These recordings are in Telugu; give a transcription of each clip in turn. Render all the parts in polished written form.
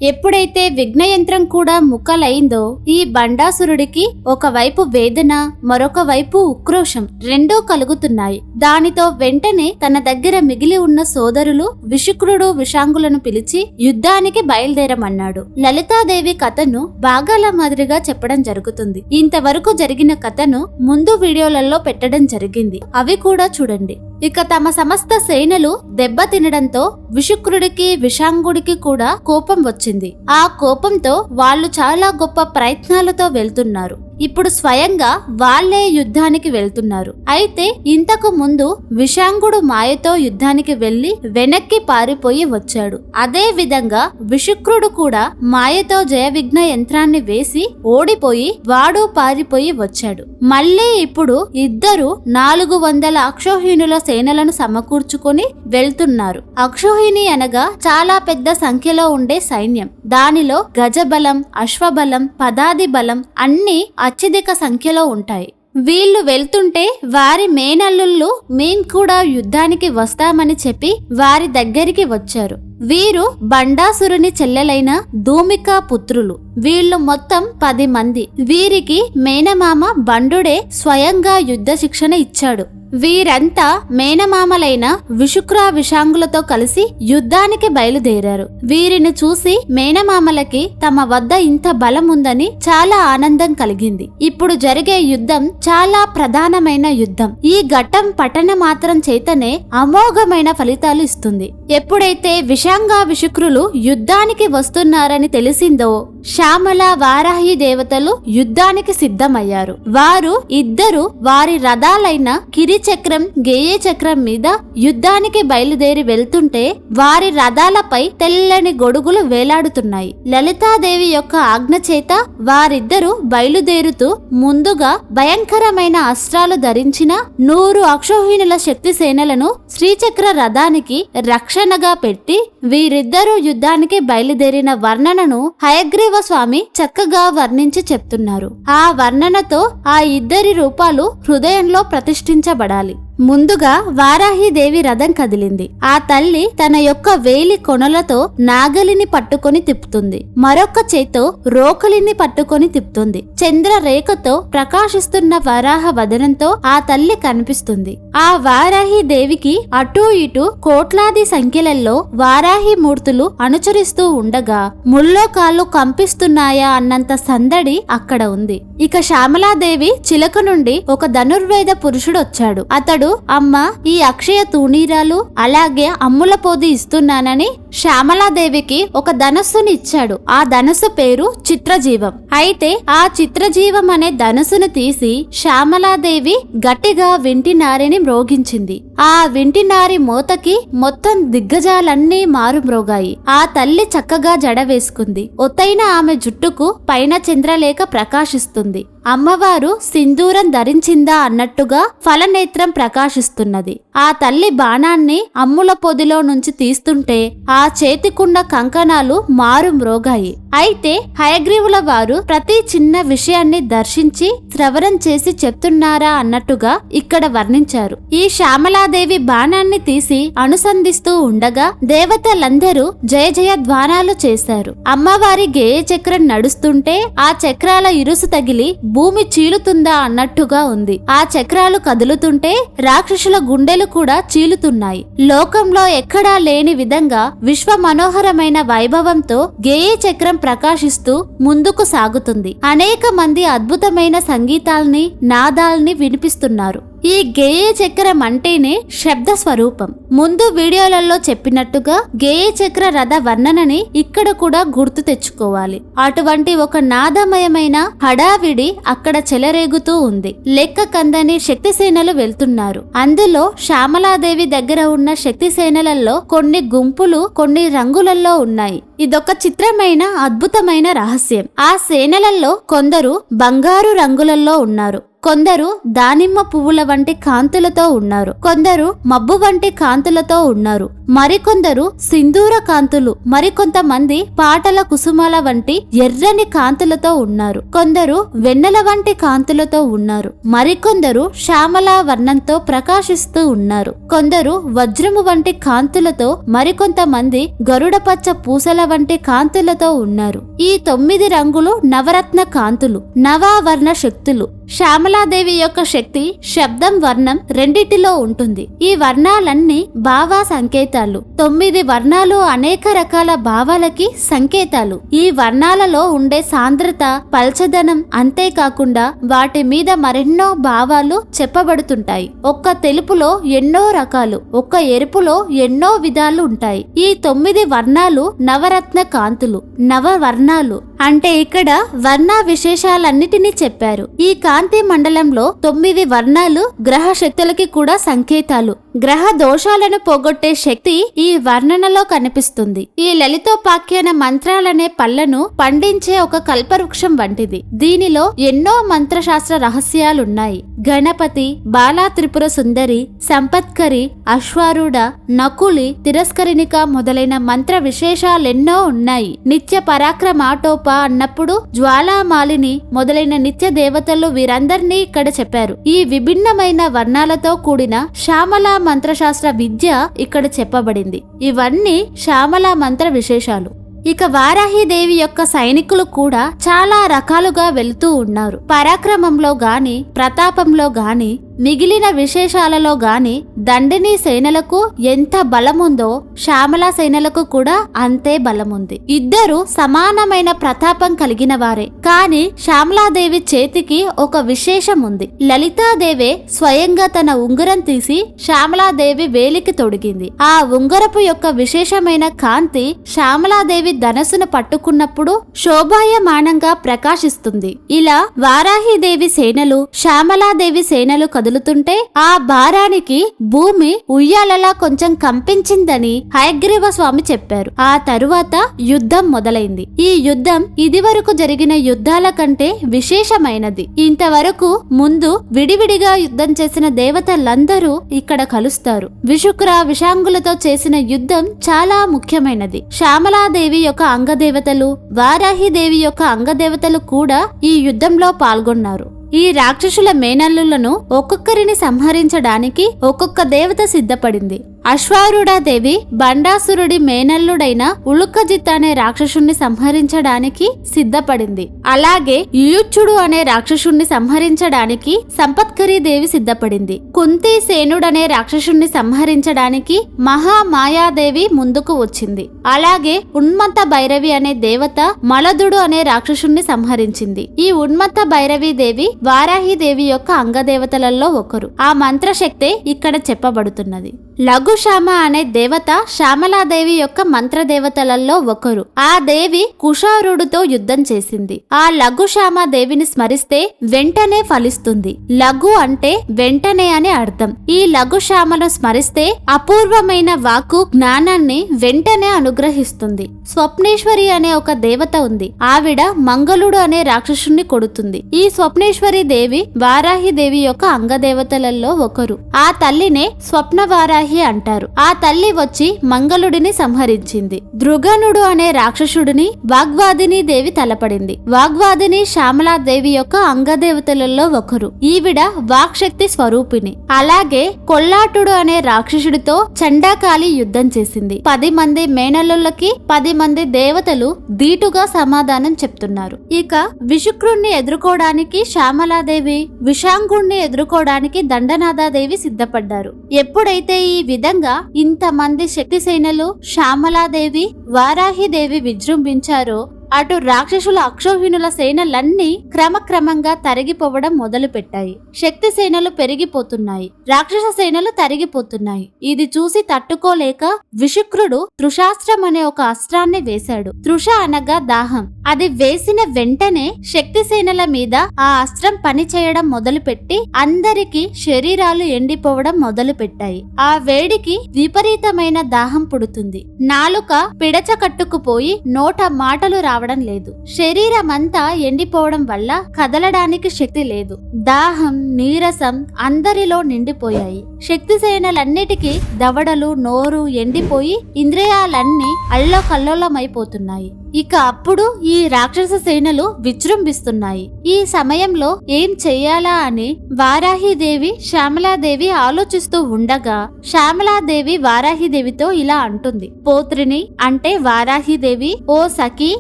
ఎప్పుడైతే విఘ్నయంత్రం కూడా ముక్కలైందో ఈ బండాసురుడికి ఒకవైపు వేదన, మరొక వైపు ఉక్రోషం రెండూ కలుగుతున్నాయి. దానితో వెంటనే తన దగ్గర మిగిలి ఉన్న సోదరులు విశుక్రుడు, విశాంగులను పిలిచి యుద్ధానికి బయలుదేరమన్నాడు. లలితాదేవి కథను భాగాల మాదిరిగా చెప్పడం జరుగుతుంది. ఇంతవరకు జరిగిన కథను ముందు వీడియోలలో పెట్టడం జరిగింది, అవి కూడా చూడండి. ఇక తమ సమస్త సేనలు దెబ్బ తినడంతో విశుక్రుడికి, విశాంగుడికి కూడా కోపం వచ్చింది. ఆ కోపంతో వాళ్ళు చాలా గొప్ప ప్రయత్నాలతో వెళ్తున్నారు. ఇప్పుడు స్వయంగా వాళ్లే యుద్ధానికి వెళ్తున్నారు. అయితే ఇంతకు ముందు విశాంగుడు మాయతో యుద్ధానికి వెళ్లి వెనక్కి పారిపోయి వచ్చాడు. అదే విధంగా విశుక్రుడు కూడా మాయతో జయవిఘ్న యంత్రాన్ని వేసి ఓడిపోయి వాడు పారిపోయి వచ్చాడు. మళ్ళీ ఇప్పుడు ఇద్దరు 400 అక్షోహిణుల సేనలను సమకూర్చుకొని వెళ్తున్నారు. అక్షోహిణి అనగా చాలా పెద్ద సంఖ్యలో ఉండే సైన్యం. దానిలో గజబలం, అశ్వబలం, పదాది బలం అన్ని అత్యధిక సంఖ్యలో ఉంటాయి. వీళ్ళు వెళ్తుంటే వారి మేనల్లుళ్ళు మేం కూడా యుద్ధానికి వస్తామని చెప్పి వారి దగ్గరికి వచ్చారు. వీరు బండాసురుని చెల్లెలైన ధూమిక పుత్రులు. వీళ్ళు మొత్తం 10 మంది. వీరికి మేనమామ బండుడే స్వయంగా యుద్ధ శిక్షణ ఇచ్చాడు. వీరంతా మేనమామలైన విశుక్ర, విశాంగులతో కలిసి యుద్ధానికి బయలుదేరారు. వీరిని చూసి మేనమామలకి తమ వద్ద ఇంత బలం ఉందని చాలా ఆనందం కలిగింది. ఇప్పుడు జరిగే యుద్ధం చాలా ప్రధానమైన యుద్ధం. ఈ ఘట్టం పఠన మాత్రం చేతనే అమోఘమైన ఫలితాలు ఇస్తుంది. ఎప్పుడైతే విశాంగ, విశుక్రులు యుద్ధానికి వస్తున్నారని తెలిసిందో శ్యామల, వారాహి దేవతలు యుద్ధానికి సిద్ధమయ్యారు. వారు ఇద్దరు వారి రథాలైన కిరిచక్రం, గేయ చక్రం మీద యుద్ధానికి బయలుదేరి వెళ్తుంటే వారి రథాలపై తెల్లని గొడుగులు వేలాడుతున్నాయి. లలితాదేవి యొక్క ఆజ్ఞ చేత వారిద్దరూ బయలుదేరుతూ ముందుగా భయంకరమైన అస్త్రాలు ధరించిన 100 అక్షోహిణుల శక్తి సేనలను శ్రీచక్ర రథానికి రక్షణగా పెట్టి వీరిద్దరూ యుద్ధానికి బయలుదేరిన వర్ణనను హయగ్రీవ స్వామి చక్కగా వర్ణించి చెప్తున్నారు. ఆ వర్ణనతో ఆ ఇద్దరి రూపాలు హృదయంలో ప్రతిష్ఠించబడాలి. ముందుగా వారాహిదేవి రథం కదిలింది. ఆ తల్లి తన యొక్క వేలి కొనలతో నాగలిని పట్టుకొని తిప్పుతుంది. మరొక చేతో రోకలిని పట్టుకొని తిప్పుతుంది. చంద్ర రేఖతో ప్రకాశిస్తున్న వరాహ వదనంతో ఆ తల్లి కనిపిస్తుంది. ఆ వారాహి దేవికి అటూ ఇటూ కోట్లాది సంఖ్యలలో వారాహి మూర్తులు అనుచరిస్తూ ఉండగా ముల్లోకాలు కంపిస్తున్నాయా అన్నంత సందడి అక్కడ ఉంది. ఇక శ్యామలాదేవి చిలక నుండి ఒక ధనుర్వేద పురుషుడు వచ్చాడు. అతడు అమ్మ, ఈ అక్షయ తూణీరాలు అలాగే అమ్ముల పోది ఇస్తున్నానని శ్యామలాదేవికి ఒక ధనస్సుని ఇచ్చాడు. ఆ ధనస్సు పేరు చిత్రజీవం. అయితే ఆ చిత్రజీవం అనే ధనస్సును తీసి శ్యామలాదేవి గట్టిగా వింటినారిని మ్రోగించింది. ఆ వింటినారి మోతకి మొత్తం దిగ్గజాలన్నీ మారు మ్రోగాయి. ఆ తల్లి చక్కగా జడ వేసుకుంది. ఒత్తైన ఆమె జుట్టుకు పైన చంద్రలేఖ ప్రకాశిస్తుంది. అమ్మవారు సింధూరం ధరించిందా అన్నట్టుగా ఫలనేత్రం ప్రకాశిస్తున్నది. ఆ తల్లి బాణాన్ని అమ్ముల పొదిలో నుంచి తీస్తుంటే ఆ చేతికున్న కంకణాలు మారు మ్రోగాయి. అయితే హయగ్రీవుల వారు ప్రతి చిన్న విషయాన్ని దర్శించి శ్రవణం చేసి చెప్తున్నారా అన్నట్టుగా ఇక్కడ వర్ణించారు. ఈ శ్యామలాదేవి బాణాన్ని తీసి అనుసంధిస్తూ ఉండగా దేవతలందరూ జయ జయ ధ్వానాలు చేశారు. అమ్మవారి గేయ చక్రం నడుస్తుంటే ఆ చక్రాల ఇరుసు తగిలి భూమి చీలుతుందా అన్నట్టుగా ఉంది. ఆ చక్రాలు కదులుతుంటే రాక్షసుల గుండెలు కూడా చీలుతున్నాయి. లోకంలో ఎక్కడా లేని విధంగా విశ్వ మనోహరమైన వైభవంతో గేయ చక్రం ప్రకాశిస్తూ ముందుకు సాగుతుంది. అనేక మంది అద్భుతమైన సంగీతాల్ని, నాదాల్ని వినిపిస్తున్నారు. ఈ గేయ చక్రం అంటేనే శబ్ద స్వరూపం. ముందు వీడియోలలో చెప్పినట్టుగా గేయ చక్ర రథ వర్ణనని ఇక్కడ కూడా గుర్తు తెచ్చుకోవాలి. అటువంటి ఒక నాదమయమైన హడావిడి అక్కడ చెలరేగుతూ ఉంది. లెక్క కందని శక్తి సేనలు వెళ్తున్నారు. అందులో శ్యామలాదేవి దగ్గర ఉన్న శక్తి సేనలలో కొన్ని గుంపులు కొన్ని రంగులలో ఉన్నాయి. ఇదొక చిత్రమైన అద్భుతమైన రహస్యం. ఆ సేనలలో కొందరు బంగారు రంగులలో ఉన్నారు, కొందరు దానిమ్మ పువ్వుల వంటి కాంతులతో ఉన్నారు, కొందరు మబ్బు వంటి కాంతులతో ఉన్నారు, మరికొందరు సింధూర కాంతులు, మరికొంతమంది పాటల కుసుమాల వంటి ఎర్రని కాంతులతో ఉన్నారు, కొందరు వెన్నెల వంటి కాంతులతో ఉన్నారు, మరికొందరు శ్యామల వర్ణంతో ప్రకాశిస్తూ ఉన్నారు, కొందరు వజ్రము వంటి కాంతులతో, మరికొంతమంది గరుడపచ్చ పూసల వంటి కాంతులతో ఉన్నారు. ఈ 9 రంగులు నవరత్న కాంతులు, నవావర్ణ శక్తులు. శ్యామలాదేవి యొక్క శక్తి శబ్దం, వర్ణం రెండిటిలో ఉంటుంది. ఈ వర్ణాలన్నీ భావ సంకేతాలు. 9 వర్ణాలు అనేక రకాల భావాలకి సంకేతాలు. ఈ వర్ణాలలో ఉండే సాంద్రత, పల్చదనం, అంతేకాకుండా వాటి మీద మరెన్నో భావాలు చెప్పబడుతుంటాయి. ఒక్క తెలుపులో ఎన్నో రకాలు, ఒక్క ఎరుపులో ఎన్నో విధాలు ఉంటాయి. ఈ 9 వర్ణాలు నవరత్న కాంతులు, నవవర్ణాలు. అంటే ఇక్కడ వర్ణ విశేషాలన్నిటినీ చెప్పారు. ఈ కాంతి మండలంలో 9 వర్ణాలు గ్రహ శక్తులకి కూడా సంకేతాలు. గ్రహ దోషాలను పోగొట్టే శక్తి ఈ వర్ణనలో కనిపిస్తుంది. ఈ లలితోపాఖ్యాన మంత్రాలనే పళ్లను పండించే ఒక కల్పవృక్షం వంటిది. దీనిలో ఎన్నో మంత్రశాస్త్ర రహస్యాలున్నాయి. గణపతి, బాలా త్రిపుర సుందరి, సంపత్కరి, అశ్వారూఢ, నకులి, తిరస్కరిణిక మొదలైన మంత్ర విశేషాలెన్నో ఉన్నాయి. నిత్య పరాక్రమాటోప అన్నప్పుడు జ్వాలామాలిని మొదలైన నిత్య దేవతలు వీరందరినీ ఇక్కడ చెప్పారు. ఈ విభిన్నమైన వర్ణాలతో కూడిన శ్యామల మంత్రశాస్త్ర విద్య ఇక్కడ చెప్పబడింది. ఇవన్నీ శ్యామల మంత్ర విశేషాలు. ఇక వారాహిదేవి యొక్క సైనికులు కూడా చాలా రకాలుగా వెళుతూ ఉన్నారు. పరాక్రమంలో గాని, ప్రతాపంలో గాని, మిగిలిన విశేషాలలో గాని దండిని సేనలకు ఎంత బలముందో శ్యామల సేనలకు కూడా అంతే బలముంది. ఇద్దరు సమానమైన ప్రతాపం కలిగిన వారే. కానీ శ్యామలాదేవి చేతికి ఒక విశేషం ఉంది. లలితాదేవి స్వయంగా తన ఉంగరం తీసి శ్యామలాదేవి వేలికి తొడిగింది. ఆ ఉంగరపు యొక్క విశేషమైన కాంతి శ్యామలాదేవి ధనస్సును పట్టుకున్నప్పుడు శోభాయమానంగా ప్రకాశిస్తుంది. ఇలా వారాహిదేవి సేనలు, శ్యామలాదేవి సేనలు కదులుతుంటే ఆ భారానికి భూమి ఉయ్యాలలా కొంచెం కంపించిందని హయగ్రీవ స్వామి చెప్పారు. ఆ తరువాత యుద్ధం మొదలైంది. ఈ యుద్ధం ఇదివరకు జరిగిన యుద్ధాల కంటే విశేషమైనది. ఇంతవరకు ముందు విడివిడిగా యుద్ధం చేసిన దేవతలందరూ ఇక్కడ కలుస్తారు. విశుక్ర, విషాంగులతో చేసిన యుద్ధం చాలా ముఖ్యమైనది. శ్యామలాదేవి యొక్క అంగదేవతలు, వారాహిదేవి యొక్క అంగదేవతలు కూడా ఈ యుద్ధంలో పాల్గొన్నారు. ఈ రాక్షసుల మేనల్లులను ఒక్కొక్కరిని సంహరించడానికి ఒక్కొక్క దేవత సిద్ధపడింది. అశ్వారూఢాదేవి బండాసురుడి మేనల్లుడైన ఉలుకజిత్ అనే రాక్షసుణ్ణి సంహరించడానికి సిద్ధపడింది. అలాగే యుయుచ్చుడు అనే రాక్షసుణ్ణి సంహరించడానికి సంపత్కరీ దేవి సిద్ధపడింది. కుంతిసేనుడనే రాక్షసుణ్ణి సంహరించడానికి మహామాయాదేవి ముందుకు వచ్చింది. అలాగే ఉన్మత్త భైరవి అనే దేవత మలదుడు అనే రాక్షసుణ్ణి సంహరించింది. ఈ ఉన్మత్త భైరవి దేవి వారాహిదేవి యొక్క అంగదేవతలలో ఒకరు. ఆ మంత్రశక్తే ఇక్కడ చెప్పబడుతున్నది. లఘుశ్యామ అనే దేవత శ్యామలాదేవి యొక్క మంత్రదేవతలలో ఒకరు. ఆ దేవి కుషారుడుతో యుద్ధం చేసింది. ఆ లఘుశ్యామ దేవిని స్మరిస్తే వెంటనే ఫలిస్తుంది. లఘు అంటే వెంటనే అని అర్థం. ఈ లఘుశ్యామను స్మరిస్తే అపూర్వమైన వాక్కు జ్ఞానాన్ని వెంటనే అనుగ్రహిస్తుంది. స్వప్నేశ్వరి అనే ఒక దేవత ఉంది. ఆవిడ మంగళుడు అనే రాక్షసుణ్ణి కొడుతుంది. ఈ స్వప్నేశ్వరి దేవి వారాహి దేవి యొక్క అంగదేవతలలో ఒకరు. ఆ తల్లినే స్వప్న వారాహి అంటారు. ఆ తల్లి వచ్చి మంగళుడిని సంహరించింది. దృగనుడు అనే రాక్షసుడిని వాగ్వాదిని దేవి తలపడింది. వాగ్వాదిని శ్యామలాదేవి యొక్క అంగదేవతలలో ఒకరు. ఈవిడ వాక్శక్తి స్వరూపిణి. అలాగే కొల్లాటుడు అనే రాక్షసుడితో చండాకాళి యుద్ధం చేసింది. 10 మంది మేనల్లులకి 10 మంది దేవతలు ధీటుగా సమాధానం చెప్తున్నారు. ఇక విశుక్రుణ్ణి ఎదుర్కోవడానికి శ్యామలాదేవి, విషాంగుణ్ణి ఎదుర్కోవడానికి దండనాథాదేవి సిద్ధపడ్డారు. ఎప్పుడైతే ఈ విధంగా ఇంతమంది శక్తి సేనలు శ్యామలాదేవి, వారాహిదేవి విజృంభించారో అటు రాక్షసుల అక్షోహిణుల సేనలన్నీ క్రమక్రమంగా తరిగిపోవడం మొదలు పెట్టాయి. శక్తి సేనలు పెరిగిపోతున్నాయి, రాక్షస సేనలు తరిగిపోతున్నాయి. ఇది చూసి తట్టుకోలేక విశుక్రుడు తృషాస్త్రం అనే ఒక అస్త్రాన్ని వేశాడు. తృష అనగా దాహం. అది వేసిన వెంటనే శక్తి సేనల మీద ఆ అస్త్రం పని చేయడం మొదలుపెట్టి అందరికి శరీరాలు ఎండిపోవడం మొదలు పెట్టాయి. ఆ వేడికి విపరీతమైన దాహం పుడుతుంది. నాలుక పిడచ కట్టుకుపోయి నోట మాటలు రావడం లేదు. శరీరమంతా ఎండిపోవడం వల్ల కదలడానికి శక్తి లేదు. దాహం, నీరసం అందరిలో నిండిపోయాయి. శక్తి సేనలన్నిటికీ దవడలు, నోరు ఎండిపోయి ఇంద్రియాలన్నీ అల్లోకల్లోలమైపోతున్నాయి. ఇక అప్పుడు ఈ రాక్షస సేనలు విజృంభిస్తున్నాయి. ఈ సమయంలో ఏం చెయ్యాలా అని వారాహిదేవి శ్యామలాదేవి ఆలోచిస్తూ ఉండగా శ్యామలాదేవి వారాహిదేవితో ఇలా అంటుంది. పోత్రిని అంటే వారాహిదేవి, ఓ సఖి,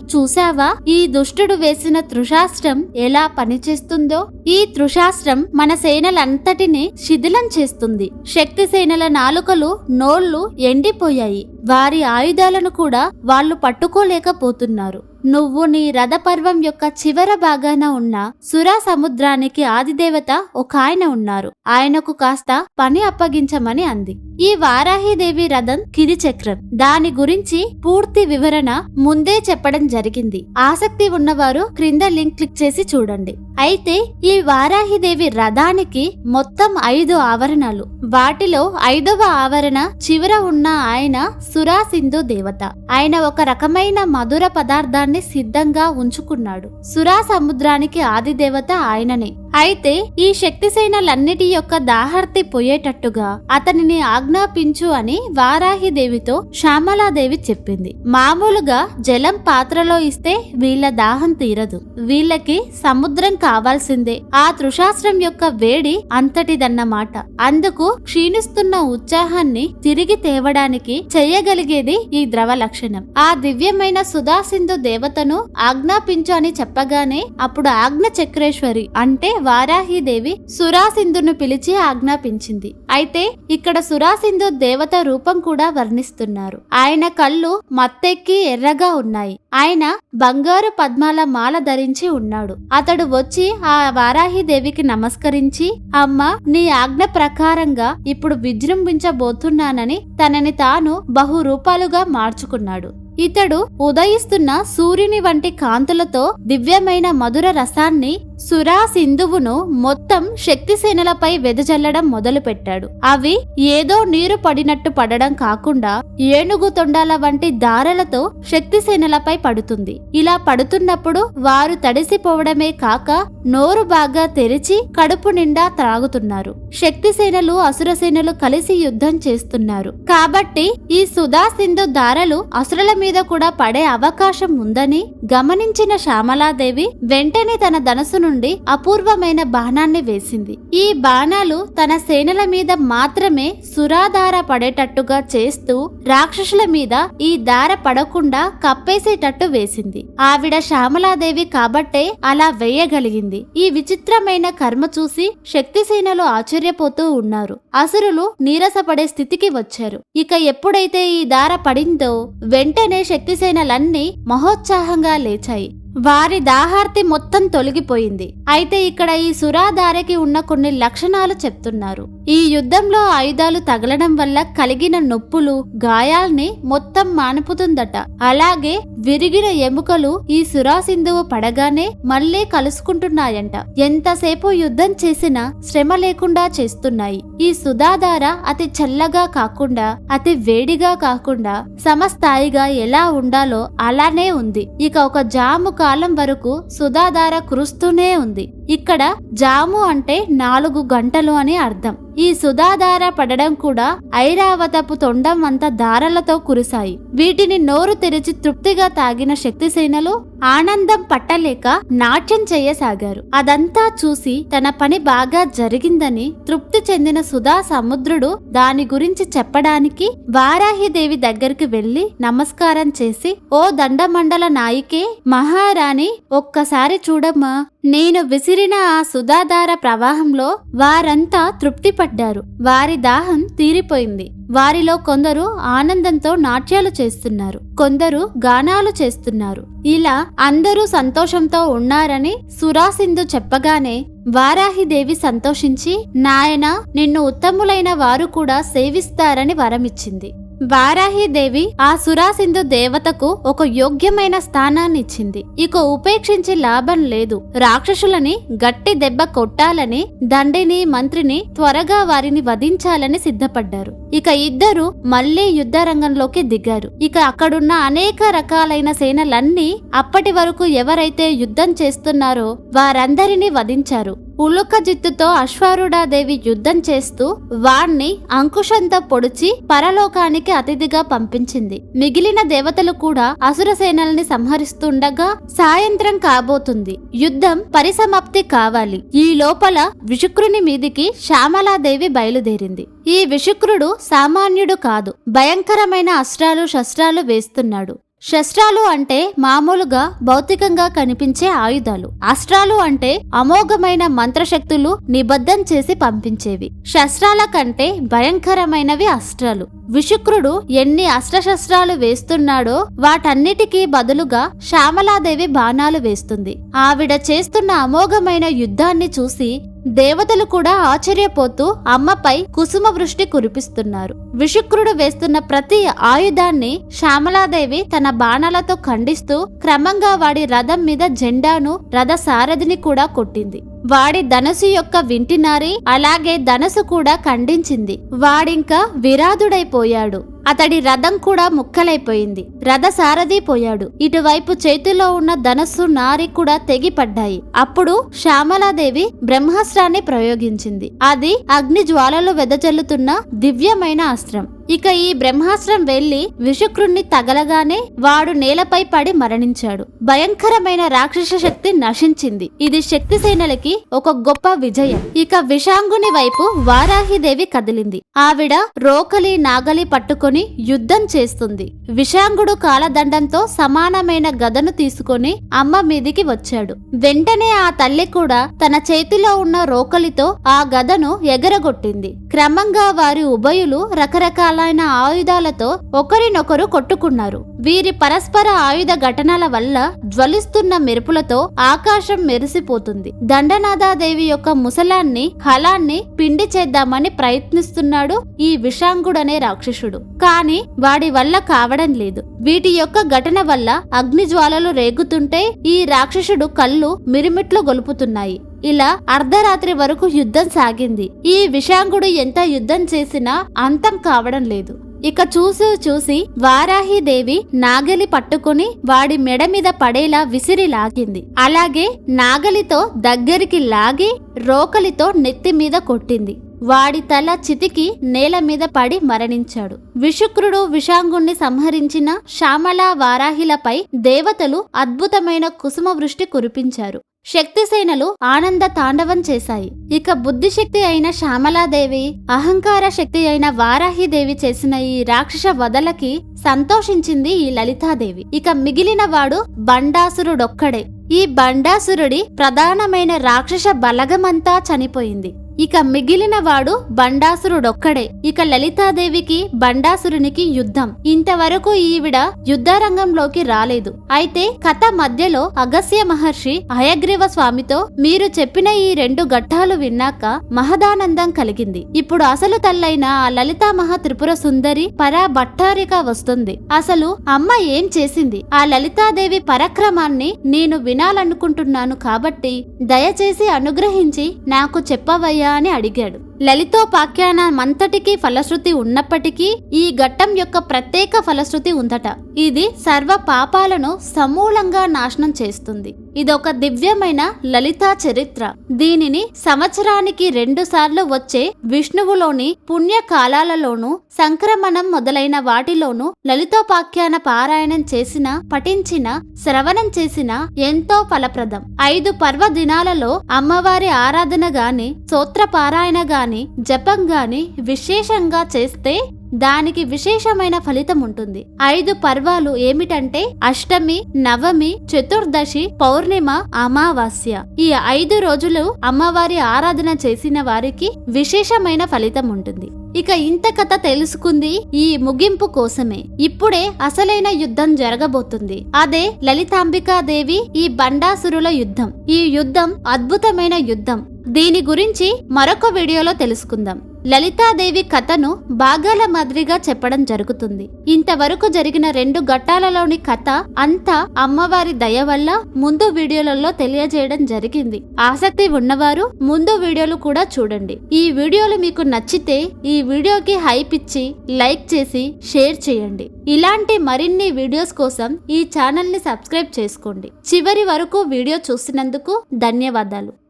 చూసావా ఈ దుష్టుడు వేసిన త్రుషాస్త్రం ఎలా పనిచేస్తుందో? ఈ త్రుషాస్త్రం మన సేనలంతటిని శిథిలం చేస్తుంది. శక్తి సేనల నాలుకలు, నోళ్లు ఎండిపోయాయి. వారి ఆయుధాలను కూడా వాళ్ళు పట్టుకోలేకపోతున్నారు. నువ్వు నీ రథపర్వం యొక్క చివర భాగాన ఉన్న సురా సముద్రానికి ఆదిదేవత ఒక ఆయన ఉన్నారు. ఆయనకు కాస్త పని అప్పగించమని అంది. ఈ వారాహిదేవి రథం కిరిచక్రం. దాని గురించి పూర్తి వివరణ ముందే చెప్పడం జరిగింది. ఆసక్తి ఉన్నవారు క్రింద లింక్ క్లిక్ చేసి చూడండి. అయితే ఈ వారాహిదేవి రథానికి మొత్తం 5 ఆవరణలు. వాటిలో 5వ ఆవరణ చివర ఉన్న ఆయన సురా సింధు దేవత. ఆయన ఒక రకమైన మధుర పదార్థాన్ని సిద్ధంగా ఉంచుకున్నాడు. సురా సముద్రానికి ఆదిదేవత ఆయననే. అయితే ఈ శక్తి సేనలన్నిటి యొక్క దాహర్తి పోయేటట్టుగా అతనిని ఆజ్ఞాపించు అని వారాహిదేవితో శ్యామలాదేవి చెప్పింది. మామూలుగా జలం పాత్రలో ఇస్తే వీళ్ళ దాహం తీరదు. వీళ్ళకి సముద్రం కావాల్సిందే. ఆ త్రుషాస్త్రం యొక్క వేడి అంతటిదన్నమాట. అందుకు క్షీణిస్తున్న ఉత్సాహాన్ని తిరిగి తేవడానికి చెయ్యగలిగేది ఈ ద్రవ లక్షణం. ఆ దివ్యమైన సుధాసింధు దేవతను ఆజ్ఞాపించు అని చెప్పగానే అప్పుడు ఆజ్ఞ చక్రేశ్వరి అంటే వారాహిదేవి సురాసింధును పిలిచి ఆజ్ఞాపించింది. అయితే ఇక్కడ సురాసింధు దేవత రూపం కూడా వర్ణిస్తున్నారు. ఆయన కళ్ళు మత్తెక్కి ఎర్రగా ఉన్నాయి. ఆయన బంగారు పద్మాల మాల ధరించి ఉన్నాడు. అతడు వచ్చి ఆ వారాహిదేవికి నమస్కరించి, అమ్మ, నీ ఆజ్ఞ ప్రకారంగా ఇప్పుడు విజృంభించబోతున్నానని తనని తాను బహురూపాలుగా మార్చుకున్నాడు. ఇతడు ఉదయిస్తున్న సూర్యుని వంటి కాంతులతో దివ్యమైన మధుర రసాన్ని సురా సింధువును మొత్తం శక్తి సేనలపై వెదజల్లడం మొదలు పెట్టాడు. అవి ఏదో నీరు పడినట్టు పడడం కాకుండా ఏనుగు తొండాల వంటి దారలతో శక్తి సేనలపై పడుతుంది. ఇలా పడుతున్నప్పుడు వారు తడిసిపోవడమే కాక నోరు బాగా తెరిచి కడుపు నిండా త్రాగుతున్నారు. శక్తి సేనలు, అసుర సేనలు కలిసి యుద్ధం చేస్తున్నారు. కాబట్టి ఈ సుధా సింధు దారలు అసురుల మీద కూడా పడే అవకాశం ఉందని గమనించిన శ్యామలాదేవి వెంటనే తన ధనస్సు నుండి అపూర్వమైన బాణాన్ని వేసింది. ఈ బాణాలు తన సేనల మీద మాత్రమే సురాధార పడేటట్టుగా చేస్తూ రాక్షసుల మీద ఈ దార పడకుండా కప్పేసేటట్టు వేసింది. ఆవిడ శ్యామలాదేవి కాబట్టే అలా వేయగలిగింది. ఈ విచిత్రమైన కర్మ చూసి శక్తి సేనలు ఆశ్చర్యపోతూ ఉన్నారు. అసురులు నీరసపడే స్థితికి వచ్చారు. ఇక ఎప్పుడైతే ఈ దార పడిందో వెంటనే శక్తి సేనలన్నీ మహోత్సాహంగా లేచాయి. వారి దాహార్తి మొత్తం తొలగిపోయింది. అయితే ఇక్కడ ఈ సురాధారకి ఉన్న కొన్ని లక్షణాలు చెప్తున్నారు. ఈ యుద్ధంలో ఆయుధాలు తగలడం వల్ల కలిగిన నొప్పులు, గాయాల్ని మొత్తం మానుపుతుందట. అలాగే విరిగిన ఎముకలు ఈ సురాసింధువు పడగానే మళ్లీ కలుసుకుంటున్నాయంట. ఎంతసేపు యుద్ధం చేసినా శ్రమ లేకుండా చేస్తున్నాయి. ఈ సుధాధార అతి చల్లగా కాకుండా, అతి వేడిగా కాకుండా సమస్థాయిగా ఎలా ఉండాలో అలానే ఉంది. ఇక ఒక జాము కాలం వరకు సుధాధార కురుస్తూనే ఉంది. ఇక్కడ జాము అంటే 4 గంటలు అని అర్థం. ఈ సుధాధార పడడం కూడా ఐరావతపు తొండం అంత దారలతో కురిశాయి. వీటిని నోరు తెరిచి తృప్తిగా తాగిన శక్తి సేనలు ఆనందం పట్టలేక నాట్యం చేయసాగారు. అదంతా చూసి తన పని బాగా జరిగిందని తృప్తి చెందిన సుధా సముద్రుడు దాని గురించి చెప్పడానికి వారాహిదేవి దగ్గరికి వెళ్లి నమస్కారం చేసి, ఓ దండమండల నాయికే, మహారాణి, ఒక్కసారి చూడమ్మా, నేను విసిరిన ఆ సుధాధార ప్రవాహంలో వారంతా తృప్తి పడ్డారు. వారి దాహం తీరిపోయింది. వారిలో కొందరు ఆనందంతో నాట్యాలు చేస్తున్నారు, కొందరు గానాలు చేస్తున్నారు. ఇలా అందరూ సంతోషంతో ఉన్నారని సురాసింధు చెప్పగానే వారాహిదేవి సంతోషించి, నాయనా, నిన్ను ఉత్తములైన వారు కూడా సేవిస్తారని వరమిచ్చింది. వారాహిదేవి ఆ సురాసింధు దేవతకు ఒక యోగ్యమైన స్థానాన్ని ఇచ్చింది. ఇక ఉపేక్షించి లాభం లేదు. రాక్షసులని గట్టి దెబ్బ కొట్టాలని దండిని మంత్రిని త్వరగా వారిని వధించాలని సిద్ధపడ్డారు. ఇక ఇద్దరు మళ్లీ యుద్ధ రంగంలోకి దిగారు. ఇక అక్కడున్న అనేక రకాలైన సేనలన్నీ అప్పటి వరకు ఎవరైతే యుద్ధం చేస్తున్నారో వారందరినీ వధించారు. ఉలుక జిత్తుతో అశ్వారూఢాదేవి యుద్ధం చేస్తూ వాణ్ణి అంకుశంతో పొడిచి పరలోకానికి అతిథిగా పంపించింది. మిగిలిన దేవతలు కూడా అసుర సేనల్ని సంహరిస్తుండగా సాయంత్రం కాబోతుంది. యుద్ధం పరిసమాప్తి కావాలి. ఈ లోపల విశుక్రుని మీదికి శ్యామలాదేవి బయలుదేరింది. ఈ విశుక్రుడు సామాన్యుడు కాదు. భయంకరమైన అస్త్రాలు శస్త్రాలు వేస్తున్నాడు. శస్త్రాలు అంటే మామూలుగా భౌతికంగా కనిపించే ఆయుధాలు. అస్త్రాలు అంటే అమోఘమైన మంత్రశక్తులు నిబద్ధం చేసి పంపించేవి. శస్త్రాల కంటే భయంకరమైనవి అస్త్రాలు. విశుక్రుడు ఎన్ని అస్త్రశస్త్రాలు వేస్తున్నాడో వాటన్నిటికీ బదులుగా శ్యామలాదేవి బాణాలు వేస్తుంది. ఆవిడ చేస్తున్న అమోఘమైన యుద్ధాన్ని చూసి దేవతలు కూడా ఆశ్చర్యపోతూ అమ్మపై కుసుమ వృష్టి కురిపిస్తున్నారు. విశుక్రుడు వేస్తున్న ప్రతి ఆయుధాన్ని శ్యామలాదేవి తన బాణాలతో ఖండిస్తూ క్రమంగా వాడి రథం మీద జెండాను రథ సారథిని కూడా కొట్టింది. వాడి ధనసు యొక్క వింటినారి అలాగే ధనసు కూడా ఖండించింది. వాడింకా విరాధుడైపోయాడు. అతడి రథం కూడా ముక్కలైపోయింది. రథ సారథి పోయాడు. ఇటువైపు చేతిలో ఉన్న ధనస్సు నారి కూడా తెగిపడ్డాయి. అప్పుడు శ్యామలాదేవి బ్రహ్మాస్త్రాన్ని ప్రయోగించింది. అది అగ్ని జ్వాలలు వెదజల్లుతున్న దివ్యమైన అస్త్రం. ఇక ఈ బ్రహ్మాస్త్రం వెళ్లి విశుక్రుణ్ణి తగలగానే వాడు నేలపై పడి మరణించాడు. భయంకరమైన రాక్షస శక్తి నశించింది. ఇది శక్తి సేనలకి ఒక గొప్ప విజయం. ఇక విశాంగుని వైపు వారాహిదేవి కదిలింది. ఆవిడ రోకలి నాగలి పట్టుకొని యుద్ధం చేస్తుంది. విశాంగుడు కాలదండంతో సమానమైన గదను తీసుకొని అమ్మ మీదికి వచ్చాడు. వెంటనే ఆ తల్లి కూడా తన చేతిలో ఉన్న రోకలితో ఆ గదను ఎగరగొట్టింది. క్రమంగా వారి ఉభయులు రకరకాలైన ఆయుధాలతో ఒకరినొకరు కొట్టుకున్నారు. వీరి పరస్పర ఆయుధ ఘటనల వల్ల జ్వలిస్తున్న మెరుపులతో ఆకాశం మెరిసిపోతుంది. దండనాథాదేవి యొక్క ముసలాన్ని హలాన్ని పిండి చేద్దామని ప్రయత్నిస్తున్నాడు ఈ విశాంగుడనే రాక్షసుడు. కాని వాడి వల్ల కావడం లేదు. వీటి యొక్క ఘటన వల్ల అగ్ని జ్వాలలు రేగుతుంటే ఈ రాక్షసుడు కళ్ళు మిరిమిట్లు గొలుపుతున్నాయి. ఇలా అర్ధరాత్రి వరకు యుద్ధం సాగింది. ఈ విశాంగుడు ఎంత యుద్ధం చేసినా అంతం కావడం లేదు. ఇక చూసి వారాహిదేవి నాగలి పట్టుకుని వాడి మెడ మీద పడేలా విసిరి లాగింది. అలాగే నాగలితో దగ్గరికి లాగి రోకలితో నెత్తి మీద కొట్టింది. వాడి తల చితికి నేల మీద పడి మరణించాడు. విశుక్రుడు విశాంగుణ్ణి సంహరించిన శ్యామల వారాహిలపై దేవతలు అద్భుతమైన కుసుమ వృష్టి కురిపించారు. శక్తిసేనలు ఆనంద తాండవం చేశాయి. ఇక బుద్ధిశక్తి అయిన శ్యామలాదేవి, అహంకార శక్తి అయిన వారాహిదేవి చేసిన ఈ రాక్షస వదలకి సంతోషించింది ఈ లలితాదేవి. ఇక మిగిలిన వాడు బండాసురుడొక్కడే. ఈ బండాసురుడి ప్రధానమైన రాక్షస బలగమంతా చనిపోయింది. ఇక మిగిలిన వాడు బండాసురుడొక్కడే. ఇక లలితాదేవికి బండాసురునికి యుద్ధం. ఇంతవరకు ఈవిడ యుద్ధరంగంలోకి రాలేదు. అయితే కథ మధ్యలో అగస్త్య మహర్షి హయగ్రీవ స్వామితో మీరు చెప్పిన ఈ 2 ఘట్టాలు విన్నాక మహదానందం కలిగింది. ఇప్పుడు అసలు తల్లైన ఆ లలితా మహా త్రిపుర సుందరి పరా భట్టారిక వస్తుంది. అసలు అమ్మ ఏం చేసింది? ఆ లలితాదేవి పరాక్రమాన్ని నేను వినాలనుకుంటున్నాను కాబట్టి దయచేసి అనుగ్రహించి నాకు చెప్పవయ్యా అని అడిగాడు. లలితోపాఖ్యానమంతటికీ ఫలశ్రుతి ఉన్నప్పటికీ ఈ ఘట్టం యొక్క ప్రత్యేక ఫలశ్రుతి ఉందట. ఇది సర్వ పాపాలను సమూలంగా నాశనం చేస్తుంది. ఇదొక దివ్యమైన లలితా చరిత్ర. దీనిని సంవత్సరానికి 2 సార్లు వచ్చే విష్ణువులోని పుణ్యకాలాలలోనూ సంక్రమణం మొదలైన వాటిలోనూ లలితోపాఖ్యాన పారాయణం చేసిన, పఠించిన, శ్రవణం చేసిన ఎంతో ఫలప్రదం. 5 పర్వదినాలలో అమ్మవారి ఆరాధన గాని, స్తోత్ర పారాయణ గాని, జపం గాని విశేషంగా చేస్తే దానికి విశేషమైన ఫలితం ఉంటుంది. 5 పర్వాలు ఏమిటంటే అష్టమి, నవమి, చతుర్దశి, పౌర్ణిమ, అమావాస్య. ఈ 5 రోజులు అమ్మవారి ఆరాధన చేసిన వారికి విశేషమైన ఫలితం ఉంటుంది. ఇక ఇంత కథ తెలుసుకుంది ఈ ముగింపు కోసమే. ఇప్పుడే అసలైన యుద్ధం జరగబోతుంది. అదే లలితాంబికాదేవి ఈ బండాసురుల యుద్ధం. ఈ యుద్ధం అద్భుతమైన యుద్ధం. దీని గురించి మరొక వీడియోలో తెలుసుకుందాం. లలితాదేవి కథను భాగాల మాదిరిగా చెప్పడం జరుగుతుంది. ఇంతవరకు జరిగిన 2 ఘట్టాలలోని కథ అంతా అమ్మవారి దయ వల్ల ముందు వీడియోలలో తెలియజేయడం జరిగింది. ఆసక్తి ఉన్నవారు ముందు వీడియోలు కూడా చూడండి. ఈ వీడియోలు మీకు నచ్చితే ఈ వీడియోకి హైప్ ఇచ్చి లైక్ చేసి షేర్ చేయండి. ఇలాంటి మరిన్ని వీడియోస్ కోసం ఈ ఛానల్ ని సబ్స్క్రైబ్ చేసుకోండి. చివరి వరకు వీడియో చూసినందుకు ధన్యవాదాలు.